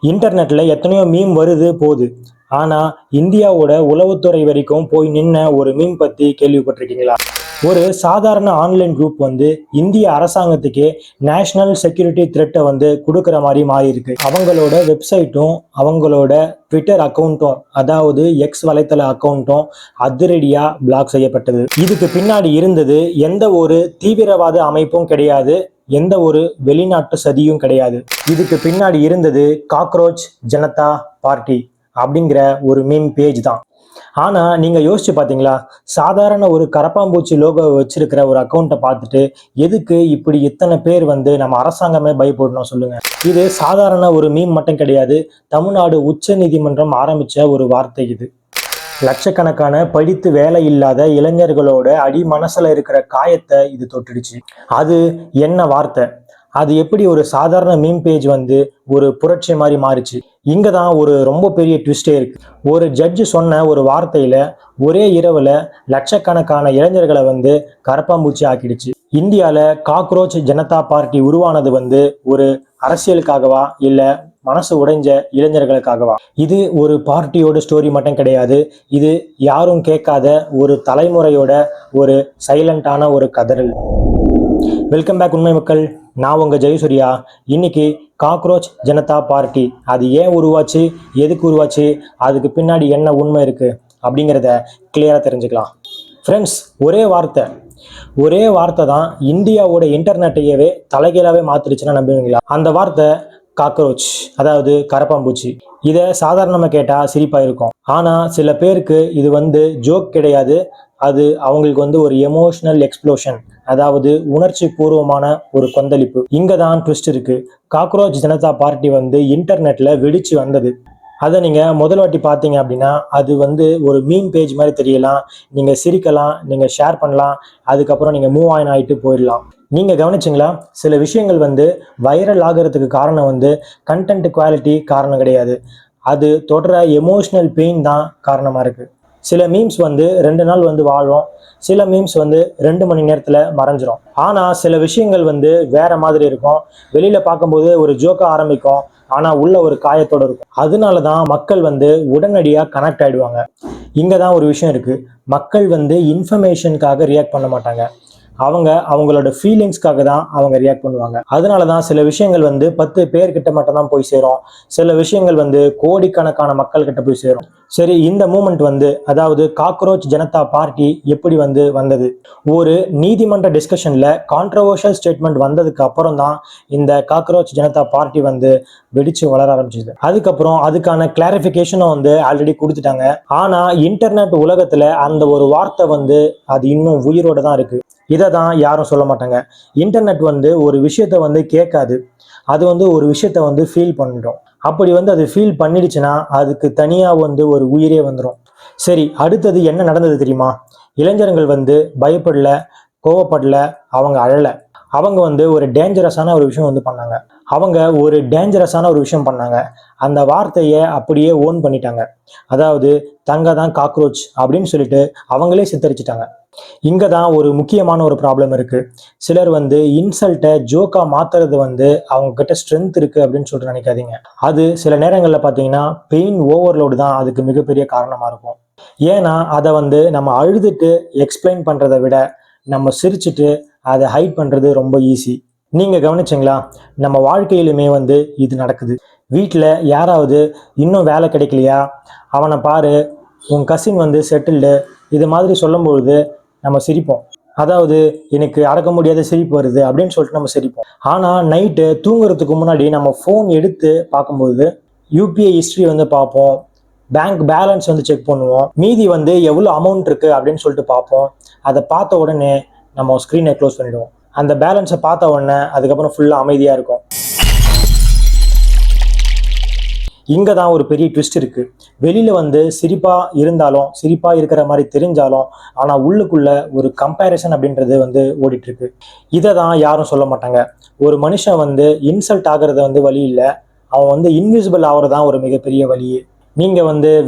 இன்டர்நெட்ல எத்தனையோ மீம் வருது போகுது. ஆனா இந்தியாவோட உளவுத்துறை வரைக்கும் போய் நின்ன ஒரு மீம் பத்தி கேள்விப்பட்டிருக்கீங்களா? ஒரு சாதாரண ஆன்லைன் குரூப் இந்திய அரசாங்கத்துக்கே நேஷனல் செக்யூரிட்டி த்ரெட்டை கொடுக்குற மாதிரி மாறி இருக்கு. அவங்களோட வெப்சைட்டும் அவங்களோட ட்விட்டர் அக்கௌண்ட்டும், அதாவது எக்ஸ் வலைத்தள அக்கௌண்ட்டும் அதிரடியா பிளாக் செய்யப்பட்டது. இதுக்கு பின்னாடி இருந்தது எந்த ஒரு தீவிரவாத அமைப்பும் கிடையாது, எந்த ஒரு வெளிநாட்டு சதியும் கிடையாது. இதுக்கு பின்னாடி இருந்தது காக்ரோச் ஜனதா பார்ட்டி அப்படிங்கிற ஒரு மீம் பேஜ் தான். ஆனா நீங்க யோசிச்சு பாத்தீங்களா, சாதாரண ஒரு கரப்பாம்பூச்சி லோகோ வச்சிருக்கிற ஒரு அக்கௌண்ட்டை பார்த்துட்டு எதுக்கு இப்படி இத்தனை பேர் நம்ம அரசாங்கமே பயப்படணும் சொல்லுங்க. இது சாதாரண ஒரு மீம் மட்டும் கிடையாது, தமிழ்நாடு உச்ச நீதிமன்றம் ஆரம்பிச்ச ஒரு வார்த்தை இது. லட்சக்கணக்கான படித்து வேலை இல்லாத இளைஞர்களோட அடி மனசுல இருக்கிற காயத்தை இது தொட்டுடுச்சு. அது என்ன வார்த்தை, அது எப்படி ஒரு சாதாரண மீம் பேஜ் ஒரு புரட்சி மாதிரி மாறிச்சு. இங்கதான் ஒரு ரொம்ப பெரிய ட்விஸ்டே இருக்கு. ஒரு ஜட்ஜு சொன்ன ஒரு வார்த்தையில ஒரே இரவுல லட்சக்கணக்கான இளைஞர்களை கரப்பாம்பூச்சி ஆக்கிடுச்சு. இந்தியால காக்ரோச் ஜனதா பார்ட்டி உருவானது ஒரு அரசியலுக்காகவா இல்ல மனசு உடைஞ்ச இளைஞர்களுக்காகவா? இது ஒரு பார்ட்டியோட ஸ்டோரி மட்டும் கிடையாது, இது யாரும் கேட்காத ஒரு தலைமுறையோட ஒரு சைலண்டான ஒரு கதறல். வெல்கம் பேக் உண்மை மக்கள், நான் உங்க ஜெயசூர்யா. இன்னைக்கு காக்ரோச் ஜனதா பார்ட்டி அது ஏன் உருவாச்சு, எதுக்கு உருவாச்சு, அதுக்கு பின்னாடி என்ன உண்மை இருக்கு அப்படிங்கிறத கிளியரா தெரிஞ்சுக்கலாம். ஃப்ரெண்ட்ஸ், ஒரே வார்த்தை தான் இந்தியாவோட இன்டர்நெட்டையவே தலைகீழாவே மாத்திருச்சுன்னா நம்புவீங்களா? அந்த வார்த்தை காக்ரோச், அதாவது கரப்பாம்பூச்சி. இதை சாதாரணமாக கேட்டா சிரிப்பா இருக்கும். ஆனா சில பேருக்கு இது ஜோக் கிடையாது, அது அவங்களுக்கு ஒரு எமோஷனல் எக்ஸ்ப்ளோஷன், அதாவது உணர்ச்சி பூர்வமான ஒரு கொந்தளிப்பு. இங்க தான் ட்விஸ்ட் இருக்கு. காக்ரோச் ஜனதா பார்ட்டி இன்டர்நெட்ல வெடிச்சு வந்தது. அதை நீங்க முதல் வாட்டி பார்த்தீங்க அப்படின்னா அது ஒரு மீம் பேஜ் மாதிரி தெரியலாம், நீங்க சிரிக்கலாம், நீங்க ஷேர் பண்ணலாம், அதுக்கப்புறம் நீங்க மூவ் ஆன் ஆயிட்டு போயிடலாம். நீங்க கவனிச்சிங்களா, சில விஷயங்கள் வைரல் ஆகிறதுக்கு காரணம் கண்டென்ட் குவாலிட்டி காரணம் கிடையாது, அது தொடர எமோஷனல் பெயின் தான் காரணமா இருக்கு. சில மீம்ஸ் 2 நாள் வாழும், சில மீம்ஸ் 2 மணி நேரத்துல மறைஞ்சிரும். ஆனா சில விஷயங்கள் வேற மாதிரி இருக்கும். வெளியில பார்க்கும்போது ஒரு ஜோக்கா ஆரம்பிக்கும், ஆனா உள்ள ஒரு காயத்தோட இருக்கும். அதனாலதான் மக்கள் உடனடியா கனெக்ட் ஆயிடுவாங்க. இங்கதான் ஒரு விஷயம் இருக்கு. மக்கள் இன்ஃபர்மேஷனுக்காக ரியாக்ட் பண்ண மாட்டாங்க, அவங்களோட ஃபீலிங்ஸ்க்காக தான் அவங்க ரியாக்ட் பண்ணுவாங்க. அதனாலதான் சில விஷயங்கள் 10 பேர்கிட்ட மட்டும் தான் போய் சேரும், சில விஷயங்கள் கோடிக்கணக்கான மக்கள் கிட்ட போய் சேரும். சரி, இந்த மூமெண்ட் அதாவது காக்ரோச் ஜனதா பார்ட்டி எப்படி வந்தது? ஒரு நீதிமன்ற டிஸ்கஷன்ல கான்ட்ரவர்ஷியல் ஸ்டேட்மெண்ட் வந்ததுக்கு அப்புறம் தான் இந்த காக்ரோச் ஜனதா பார்ட்டி வெடிச்சு வளர ஆரம்பிச்சது. அதுக்கப்புறம் அதுக்கான கிளாரிபிகேஷனும் ஆல்ரெடி கொடுத்துட்டாங்க. ஆனா இன்டர்நெட் உலகத்துல அந்த ஒரு வார்த்தை அது இன்னும் உயிரோட தான் இருக்கு. இதை தான் யாரும் சொல்ல மாட்டாங்க. இன்டர்நெட் ஒரு விஷயத்த கேட்காது, அது ஒரு விஷயத்த ஃபீல் பண்ணிடும். அப்படி அது ஃபீல் பண்ணிடுச்சுன்னா அதுக்கு தனியா ஒரு உயிரே வந்துடும். சரி, அடுத்தது என்ன நடந்தது தெரியுமா? இளைஞர்கள் பயப்படல, கோவப்படல, அவங்க அழல. அவங்க ஒரு டேஞ்சரஸான ஒரு விஷயம் பண்ணாங்க. அந்த வார்த்தையை அப்படியே ஓன் பண்ணிட்டாங்க. அதாவது தங்க தான் காக்ரோச் அப்படின்னு சொல்லிட்டு அவங்களே சித்தரிச்சிட்டாங்க. இங்க தான் ஒரு முக்கியமான ஒரு ப்ராப்ளம் இருக்கு. சிலர் இன்சல்ட்டை ஜோக்கா மாத்துறது அவங்க கிட்ட ஸ்ட்ரென்த் இருக்கு அப்படின்னு சொல்லிட்டு நினைக்காதீங்க. அது சில நேரங்கள்ல பாத்தீங்கன்னா பெயின் ஓவர்லோடு தான் அதுக்கு மிகப்பெரிய காரணமா இருக்கும். ஏன்னா அதை நம்ம அழுதுட்டு எக்ஸ்பிளைன் பண்றதை விட நம்ம சிரிச்சுட்டு அதை ஹைட் பண்றது ரொம்ப ஈஸி. நீங்க கவனிச்சிங்களா, நம்ம வாழ்க்கையிலுமே இது நடக்குது. வீட்டில் யாராவது இன்னும் வேலை கிடைக்கலையா, அவனை பாரு, உன் கசின் செட்டில்டு, இது மாதிரி சொல்லும்பொழுது நம்ம சிரிப்போம். அதாவது எனக்கு அடக்க முடியாத சிரிப்பு வருது அப்படின்னு சொல்லிட்டு நம்ம சிரிப்போம். ஆனால் நைட்டு தூங்குறதுக்கு முன்னாடி நம்ம ஃபோன் எடுத்து பார்க்கும்போது யூபிஐ ஹிஸ்ட்ரி பார்ப்போம், பேங்க் பேலன்ஸ் செக் பண்ணுவோம், மீதி எவ்வளோ அமௌண்ட் இருக்கு அப்படின்னு சொல்லிட்டு பார்ப்போம். அதை பார்த்த உடனே நம்ம ஸ்க்ரீனை க்ளோஸ் பண்ணிடுவோம். அந்த பேலன்ஸை பார்த்த உடனே அதுக்கப்புறம் ஃபுல்லாக அமைதியாக இருக்கும். இங்கே தான் ஒரு பெரிய ட்விஸ்ட் இருக்கு. வெளியில சிரிப்பா இருந்தாலும், சிரிப்பா இருக்கிற மாதிரி தெரிஞ்சாலும், ஆனால் உள்ளுக்குள்ள ஒரு கம்பேரிசன் அப்படின்றது ஓடிட்டு இருக்கு. இதை தான் யாரும் சொல்ல மாட்டாங்க. ஒரு மனுஷன் இன்சல்ட் ஆகிறது வழி இல்லை, அவன் இன்விசிபிள் ஆகிறதான் ஒரு மிகப்பெரிய வழியே. நீங்க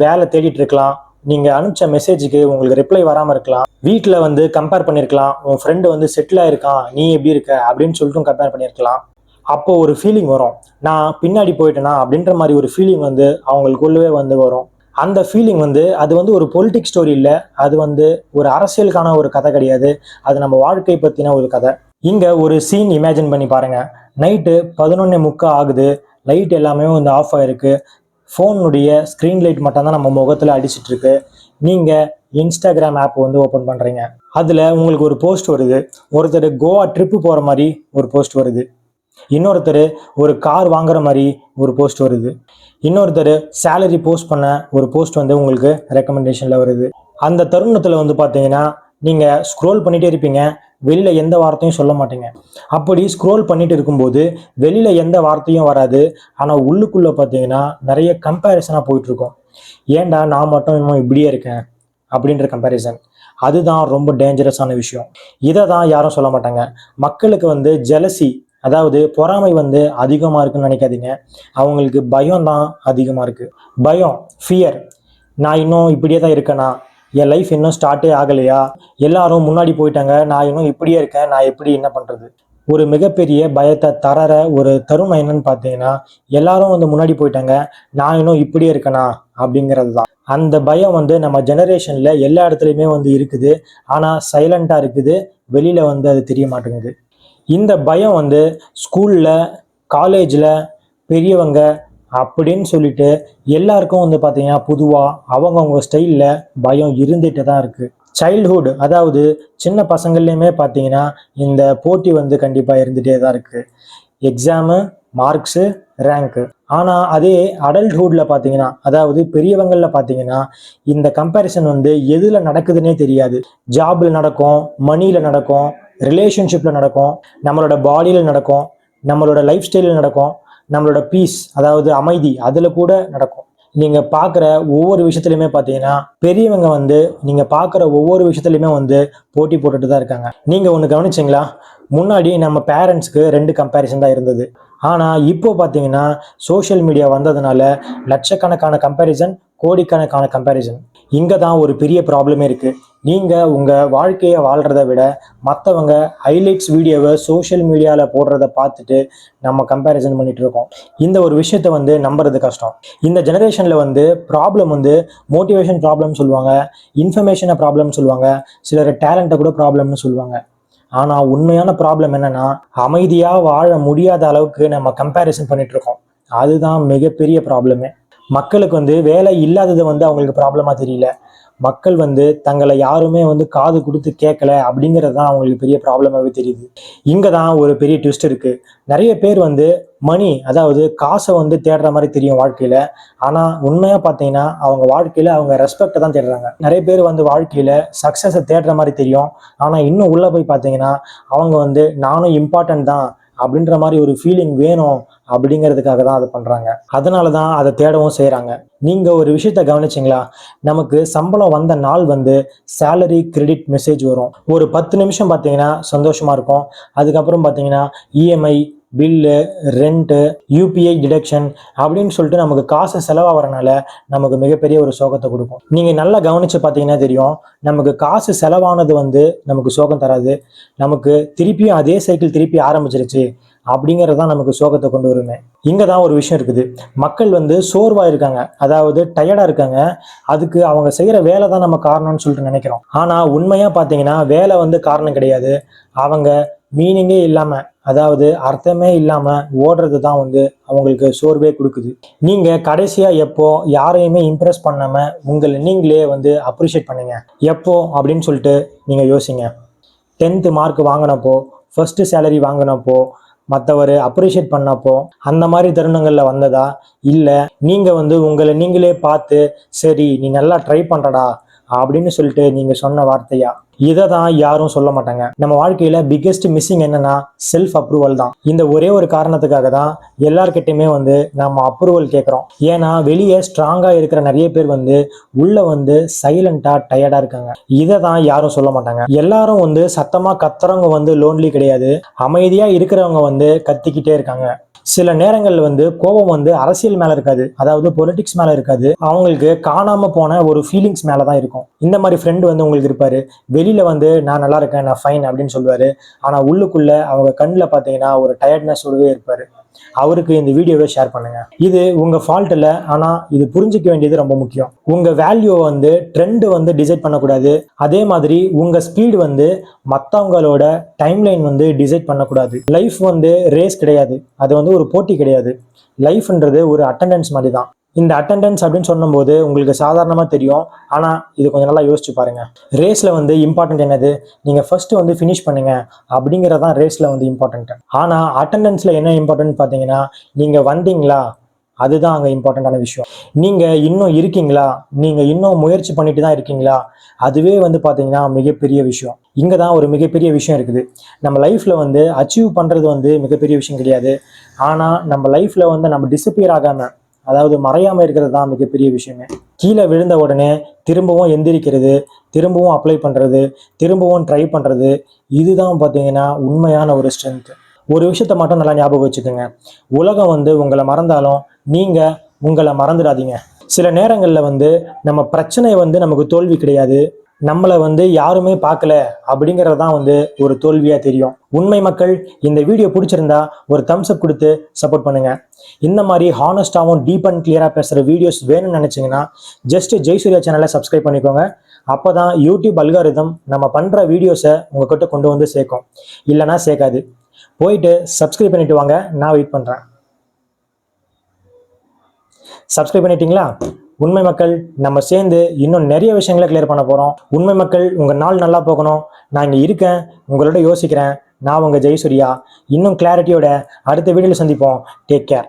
வேலை தேடிட்டு இருக்கலாம், நீங்க அனுப்பிச்ச மெசேஜுக்கு உங்களுக்கு ரிப்ளை வராமல் இருக்கலாம், வீட்டில் கம்பேர் பண்ணியிருக்கலாம், உன் ஃப்ரெண்டு செட்டில் ஆயிருக்கான், நீ எப்படி இருக்க அப்படின்னு சொல்லிட்டு கம்பேர் பண்ணியிருக்கலாம். அப்போ ஒரு ஃபீலிங் வரும், நான் பின்னாடி போயிட்டேனா அப்படின்ற மாதிரி ஒரு ஃபீலிங் வந்து அவங்களுக்குள்ளவே வந்து வரும். அந்த ஃபீலிங் வந்து அது வந்து ஒரு பொலிட்டிக் ஸ்டோரி இல்லை, அது வந்து ஒரு அரசியலுக்கான ஒரு கதை கிடையாது, அது நம்ம வாழ்க்கை பற்றின ஒரு கதை. இங்கே ஒரு சீன் இமேஜின் பண்ணி பாருங்க. நைட்டு 11:45 ஆகுது, லைட் எல்லாமே வந்து ஆஃப் ஆயிருக்கு, ஃபோனுடைய ஸ்க்ரீன் லைட் மட்டும் தான் நம்ம முகத்தில் அடிச்சிட்டு இருக்கு. நீங்கள் இன்ஸ்டாகிராம் ஆப் வந்து ஓப்பன் பண்ணுறீங்க, அதில் உங்களுக்கு ஒரு போஸ்ட் வருது. ஒருத்தர் கோவா ட்ரிப்பு போகிற மாதிரி ஒரு போஸ்ட் வருது, இன்னொருத்தர் ஒரு கார் வாங்குற மாதிரி ஒரு போஸ்ட் வருது, இன்னொருத்தர் சேலரி போஸ்ட் பண்ண ஒரு போஸ்ட் வந்து உங்களுக்கு ரெக்கமெண்டேஷனில் வருது. அந்த தருணத்தில் வந்து பார்த்தீங்கன்னா நீங்கள் ஸ்க்ரோல் பண்ணிகிட்டே இருப்பீங்க, வெளியில் எந்த வார்த்தையும் சொல்ல மாட்டீங்க. அப்படி ஸ்க்ரோல் பண்ணிட்டு இருக்கும்போது வெளியில் எந்த வார்த்தையும் வராது, ஆனால் உள்ளுக்குள்ளே பார்த்தீங்கன்னா நிறைய கம்பேரிசனாக போயிட்டுருக்கும். ஏன்டா நான் மட்டும் இன்னும் இப்படியே இருக்கேன் அப்படின்ற கம்பேரிசன். அதுதான் ரொம்ப டேஞ்சரஸான விஷயம். இதை தான் யாரும் சொல்ல மாட்டாங்க. மக்களுக்கு வந்து ஜெலசி, அதாவது பொறாமை வந்து அதிகமாக இருக்குன்னு நினைக்காதீங்க, அவங்களுக்கு பயம் தான் அதிகமாக இருக்குது. பயம், ஃபியர். நான் இன்னும் இப்படியே தான் இருக்கேனா, என் லைஃப் இன்னும் ஸ்டார்ட்டே ஆகலையா, எல்லாரும் முன்னாடி போயிட்டாங்க, நான் இன்னும் இப்படியே இருக்கேன், நான் எப்படி என்ன பண்ணுறது. ஒரு மிகப்பெரிய பயத்தை தரற ஒரு தருணம் என்னன்னு பார்த்தீங்கன்னா, எல்லாரும் வந்து முன்னாடி போயிட்டாங்க, நான் இன்னும் இப்படியே இருக்கேனா அப்படிங்கிறது தான். அந்த பயம் வந்து நம்ம ஜெனரேஷனில் எல்லா இடத்துலையுமே வந்து இருக்குது, ஆனால் சைலண்ட்டாக இருக்குது, வெளியில் வந்து அது தெரிய மாட்டேங்குது. இந்த பயம் வந்து ஸ்கூலில், காலேஜில், பெரியவங்க அப்படின்னு சொல்லிட்டு எல்லாருக்கும் வந்து பார்த்தீங்கன்னா பொதுவாக அவங்கவுங்க ஸ்டைலில் பயம் இருந்துகிட்டு தான் இருக்குது. சைல்ட்ஹுட், அதாவது சின்ன பசங்கள்லையுமே பார்த்தீங்கன்னா இந்த போட்டி வந்து கண்டிப்பாக இருந்துகிட்டே தான் இருக்குது. Exam, marks, rank. ஆனால் அதே அடல்ட்ஹுட்டில் பார்த்தீங்கன்னா, அதாவது பெரியவங்களில் பார்த்தீங்கன்னா இந்த கம்பேரிசன் வந்து எதில் நடக்குதுன்னே தெரியாது. ஜாபில் நடக்கும், மணியில் நடக்கும், ரிலேஷன்ஷிப்பில் நடக்கும், நம்மளோட பாடியில் நடக்கும், நம்மளோட லைஃப் ஸ்டைலில் நடக்கும், நம்மளோட பீஸ், அதாவது அமைதி, அதில் கூட நடக்கும். நீங்கள் பார்க்குற ஒவ்வொரு விஷயத்துலையுமே பார்த்தீங்கன்னா பெரியவங்க வந்து நீங்கள் பார்க்குற ஒவ்வொரு விஷயத்துலையுமே வந்து போட்டி போட்டுட்டு தான் இருக்காங்க. நீங்கள் ஒன்று கவனிச்சிங்களா? முன்னாடி நம்ம பேரண்ட்ஸ்க்கு 2 கம்பேரிசன் தான் இருந்தது. ஆனால் இப்போ பார்த்தீங்கன்னா சோஷியல் மீடியா வந்ததுனால லட்சக்கணக்கான கம்பேரிசன், கோடிக்கணக்கான கம்பேரிசன். இங்கே தான் ஒரு பெரிய ப்ராப்ளமே இருக்குது. நீங்கள் உங்கள் வாழ்க்கையை வாழ்கிறத விட மற்றவங்க ஹைலைட்ஸ் வீடியோவை சோஷியல் மீடியாவில் போடுறத பார்த்துட்டு நம்ம கம்பேரிசன் பண்ணிகிட்டு இருக்கோம். இந்த ஒரு விஷயத்தை வந்து நம்புறது கஷ்டம். இந்த ஜெனரேஷனில் வந்து ப்ராப்ளம் வந்து மோட்டிவேஷன் ப்ராப்ளம் சொல்லுவாங்க, இன்ஃபர்மேஷனை ப்ராப்ளம் சொல்லுவாங்க, சிலர் டேலண்ட்டை கூட ப்ராப்ளம்னு சொல்லுவாங்க. ஆனால் உண்மையான ப்ராப்ளம் என்னென்னா, அமைதியாக வாழ முடியாத அளவுக்கு நம்ம கம்பேரிசன் பண்ணிகிட்டு இருக்கோம். அதுதான் மிகப்பெரிய ப்ராப்ளமே. மக்களுக்கு வந்து வேலை இல்லாதது வந்து அவங்களுக்கு ப்ராப்ளமாக தெரியல, மக்கள் வந்து தங்களை யாருமே வந்து காது கொடுத்து கேட்கல அப்படிங்கிறது தான் அவங்களுக்கு பெரிய ப்ராப்ளமாகவே தெரியுது. இங்கே தான் ஒரு பெரிய ட்விஸ்ட் இருக்குது. நிறைய பேர் வந்து மணி, அதாவது காசை வந்து தேடுற மாதிரி தெரியும் வாழ்க்கையில், ஆனால் உண்மையாக பார்த்தீங்கன்னா அவங்க வாழ்க்கையில் அவங்க ரெஸ்பெக்டை தான் தேடுறாங்க. நிறைய பேர் வந்து வாழ்க்கையில் சக்ஸஸை தேடுற மாதிரி தெரியும், ஆனால் இன்னும் உள்ளே போய் பார்த்தீங்கன்னா அவங்க வந்து நானும் இம்பார்ட்டன்ட் தான் அப்படின்ற மாதிரி ஒரு ஃபீலிங் வேணும் அப்படிங்கிறதுக்காக தான் அதை பண்ணுறாங்க. அதனால தான் அதை தேடவும் செய்கிறாங்க. நீங்கள் ஒரு விஷயத்த கவனிச்சிங்களா? நமக்கு சம்பளம் வந்த நாள் வந்து சேலரி கிரெடிட் மெசேஜ் வரும். ஒரு 10 நிமிஷம் பார்த்தீங்கன்னா சந்தோஷமாக இருக்கும். அதுக்கப்புறம் பார்த்தீங்கன்னா EMI, bill, rent, UPI deduction அப்படின்னு சொல்லிட்டு நமக்கு காசு செலவாகிறனால நமக்கு மிகப்பெரிய ஒரு சோகத்தை கொடுக்கும். நீங்கள் நல்லா கவனித்து பார்த்தீங்கன்னா தெரியும், நமக்கு காசு செலவானது வந்து நமக்கு சோகம் தராது, நமக்கு திருப்பியும் அதே சைக்கிள் திருப்பி ஆரம்பிச்சிருச்சு அப்படிங்கிறது தான் நமக்கு சோகத்தை கொண்டு வருமே. இங்கே தான் ஒரு விஷயம் இருக்குது. மக்கள் வந்து சோர்வாக இருக்காங்க, அதாவது டயர்டாக இருக்காங்க, அதுக்கு அவங்க செய்கிற வேலை தான் நம்ம காரணம்னு சொல்லிட்டு நினைக்கிறோம். ஆனால் உண்மையாக பார்த்தீங்கன்னா வேலை வந்து காரணம் கிடையாது. அவங்க மீனிங்கே இல்லாமல், அதாவது அர்த்தமே இல்லாமல் ஓடுறது தான் வந்து அவங்களுக்கு சோர்வே கொடுக்குது. நீங்கள் கடைசியாக எப்போ யாரையுமே இம்ப்ரெஸ் பண்ணாமல் உங்களை நீங்களே வந்து அப்ரிஷியேட் பண்ணுங்க எப்போ அப்படின்னு சொல்லிட்டு நீங்கள் யோசிங்க. 10th மார்க் வாங்கினப்போ, ஃபர்ஸ்ட் சேலரி வாங்கினப்போ, மற்றவர் அப்ரிஷியேட் பண்ணப்போ, அந்த மாதிரி தருணங்களில் வந்ததா, இல்லை நீங்கள் வந்து உங்களை நீங்களே பார்த்து சரி நீ நல்லா ட்ரை பண்ணுறடா அப்படின்னு சொல்லிட்டு நீங்கள் சொன்ன வார்த்தையா? இதை தான் யாரும் சொல்ல மாட்டாங்க. நம்ம வாழ்க்கையில் பிக்கெஸ்ட் மிஸ்ஸிங் என்னன்னா செல்ஃப் அப்ரூவல் தான். இந்த ஒரே ஒரு காரணத்துக்காக தான் எல்லார்கிட்டையுமே வந்து நம்ம அப்ரூவல் கேட்குறோம். ஏன்னா வெளியே ஸ்ட்ராங்காக இருக்கிற நிறைய பேர் வந்து உள்ள வந்து சைலண்டாக டயர்டாக இருக்காங்க. இதை தான் யாரும் சொல்ல மாட்டாங்க. எல்லாரும் வந்து சத்தமாக கத்துறவங்க வந்து லோன்லி கிடையாது, அமைதியாக இருக்கிறவங்க வந்து கத்திக்கிட்டே இருக்காங்க. சில நேரங்கள்ல வந்து கோபம் வந்து அரசியல் மேல இருக்காது, அதாவது பொலிட்டிக்ஸ் மேல இருக்காது, அவங்களுக்கு காணாம போன ஒரு ஃபீலிங்ஸ் மேலதான் இருக்கும். இந்த மாதிரி ஃப்ரெண்டு வந்து உங்களுக்கு இருப்பாரு. வெளியில வந்து நான் நல்லா இருக்கேன், நான் ஃபைன் அப்படின்னு சொல்லுவாரு. ஆனா உள்ளுக்குள்ள அவங்க கண்ணுல பாத்தீங்கன்னா ஒரு டயர்ட்னஸோடவே இருப்பாரு. அவருக்கு இந்த வீடியோவை ஷேர் பண்ணுங்க. இது உங்க ஃபால்ட் இல்ல, ஆனா இது புரிஞ்சிக்க வேண்டியது ரொம்ப முக்கியம். உங்க வேல்யூ வந்து ட்ரெண்ட் வந்து டிசைட் பண்ணக்கூடாது. அதே மாதிரி உங்க ஸ்பீடு வந்து மத்தவங்களோட டைம்லைன் வந்து டிசைட் பண்ணக்கூடாது. லைஃப் வந்து ரேஸ் கிடையாது, அது வந்து ஒரு போட்டி கிடையாது. லைஃப்ன்றது ஒரு அட்டெண்டன்ஸ் மாதிரி தான். இந்த அட்டெண்டன்ஸ் அப்படின்னு சொல்லும்போது உங்களுக்கு சாதாரணமா தெரியும், ஆனா இது கொஞ்சம் நல்லா யோசிச்சு பாருங்க. ரேஸ்ல வந்து இம்பார்ட்டன்ட் என்னது? நீங்க ஃபர்ஸ்ட் வந்து ஃபினிஷ் பண்ணுங்க அப்படிங்கறதான் ரேஸ்ல வந்து இம்பார்ட்டன்ட். ஆனா அட்டெண்டன்ஸ்ல என்ன இம்பார்ட்டன்ட் பாத்தீங்கன்னா, நீங்க வந்தீங்களா, அதுதான் அங்க இம்பார்ட்டன்டான விஷயம். நீங்க இன்னும் இருக்கீங்களா, நீங்க இன்னும் முயற்சி பண்ணிட்டு தான் இருக்கீங்களா, அதுவே வந்து பாத்தீங்கன்னா மிகப்பெரிய விஷயம். இங்க தான் ஒரு மிகப்பெரிய விஷயம் இருக்குது. நம்ம லைஃப்ல வந்து அச்சீவ் பண்றது வந்து மிகப்பெரிய விஷயம் கிடையாது. ஆனா நம்ம லைஃப்ல வந்து நம்ம டிசப்பியர் ஆகாம, அதாவது மறையாம இருக்கிறது தான் மிகப்பெரிய விஷயமே. கீழே விழுந்த உடனே திரும்பவும் எந்திரிக்கிறது, திரும்பவும் அப்ளை பண்றது, திரும்பவும் ட்ரை பண்றது, இதுதான் பாத்தீங்கன்னா உண்மையான ஒரு ஸ்ட்ரென்த். ஒரு விஷயத்த மட்டும் நல்லா ஞாபகம் வச்சுக்கோங்க. உலகம் வந்து உங்களை மறந்தாலும் நீங்க உங்களை மறந்துடாதீங்க. சில நேரங்கள்ல வந்து நம்ம பிரச்சனை வந்து நமக்கு தோல்வி கிடையாது, நம்மளை வந்து யாருமே பார்க்கல அப்படிங்கிறது தான் வந்து ஒரு தோல்வியா தெரியும். உண்மை மக்கள், இந்த வீடியோ பிடிச்சிருந்தா ஒரு தம்ஸ் அப் கொடுத்து சப்போர்ட் பண்ணுங்க. இந்த மாதிரி ஹானஸ்டாகவும் டீப் அண்ட் கிளியரா பேசுற வீடியோஸ் வேணும்னு நினைச்சீங்கன்னா ஜஸ்ட் ஜெய்சூர்யா சேனலை சப்ஸ்கிரைப் பண்ணிக்கோங்க. அப்பதான் யூடியூப் அல்காரிதம் நம்ம பண்ற வீடியோஸை உங்ககிட்ட கொண்டு வந்து சேர்க்கும், இல்லைன்னா சேர்க்காது. போயிட்டு சப்ஸ்கிரைப் பண்ணிட்டு வாங்க, நான் வெயிட் பண்றேன். சப்ஸ்கிரைப் பண்ணிட்டீங்களா? உண்மை மக்கள், நம்ம சேர்ந்து இன்னும் நிறைய விஷயங்களை கிளியர் பண்ண போறோம். உண்மை மக்கள், உங்க நாள் நல்லா போகணும். நான் இங்க இருக்கேன், உங்களோட யோசிக்கிறேன். நான் உங்க ஜெயசூர்யா. இன்னும் கிளாரிட்டியோட அடுத்த வீடியோல சந்திப்போம். Take care.